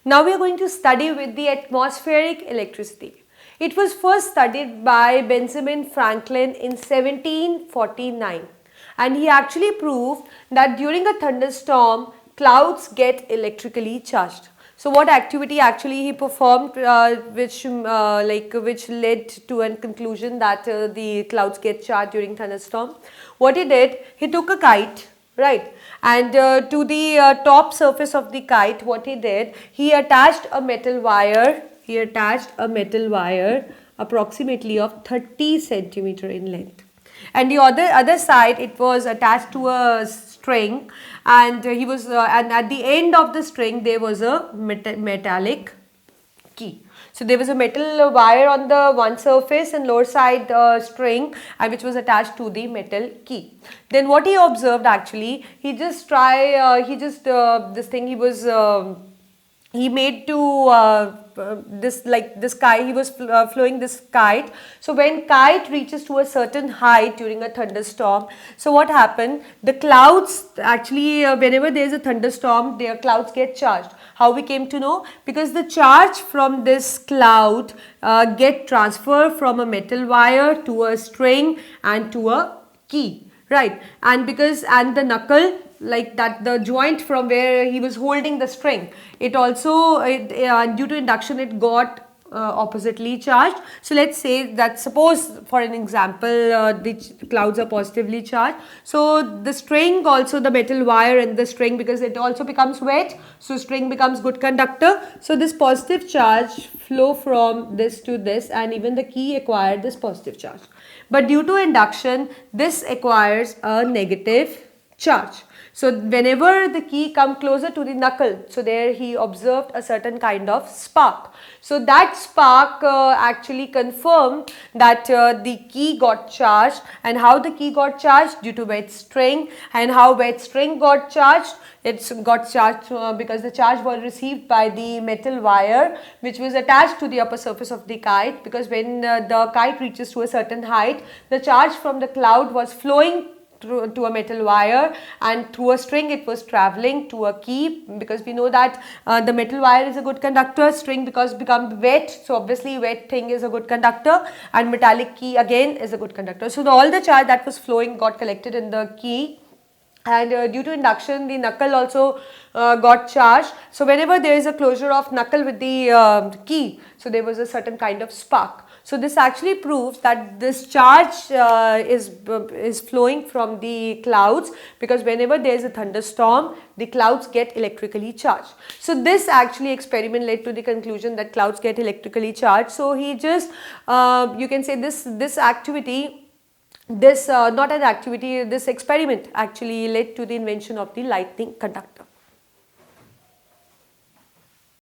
Now we are going to study with the atmospheric electricity. It was first studied by Benjamin Franklin in 1749, and he actually proved that during a thunderstorm, clouds get electrically charged. So what activity actually he performed which led to a conclusion that the clouds get charged during thunderstorm? What he did, he took a kite, right, and to the top surface of the kite, what he did, he attached a metal wire, approximately of 30 centimeter in length, and the other side it was attached to a string, and and at the end of the string there was a metallic key. So there was a metal wire on the one surface and lower side string, and which was attached to the metal key. Then what he observed actually, he made to this kite, he was flowing this kite. So when kite reaches to a certain height during a thunderstorm, so what happened, the clouds actually whenever there is a thunderstorm, their clouds get charged. How we came to know? Because the charge from this cloud get transferred from a metal wire to a string and to a key, right? And the knuckle, like that, the joint from where he was holding the string, it also due to induction it got oppositely charged. So let's say that, suppose for an example, the clouds are positively charged, so the string also, the metal wire and the string, because it also becomes wet, so string becomes good conductor, so this positive charge flow from this to this, and even the key acquired this positive charge. But due to induction, this acquires a negative charge. So whenever the key come closer to the knuckle, so there he observed a certain kind of spark. So that spark actually confirmed that the key got charged. And how the key got charged? Due to wet string. And how wet string got charged? It got charged because the charge was received by the metal wire which was attached to the upper surface of the kite, because when the kite reaches to a certain height, the charge from the cloud was flowing to a metal wire, and through a string it was traveling to a key, because we know that the metal wire is a good conductor, string because become wet, so obviously wet thing is a good conductor, and metallic key again is a good conductor. So all the charge that was flowing got collected in the key, and due to induction the knuckle also got charged. So whenever there is a closure of knuckle with the key, so there was a certain kind of spark. So this actually proves that this charge is flowing from the clouds, because whenever there is a thunderstorm, the clouds get electrically charged. So this actually experiment led to the conclusion that clouds get electrically charged. So he just you can say this activity, this not an activity, this experiment actually led to the invention of the lightning conductor.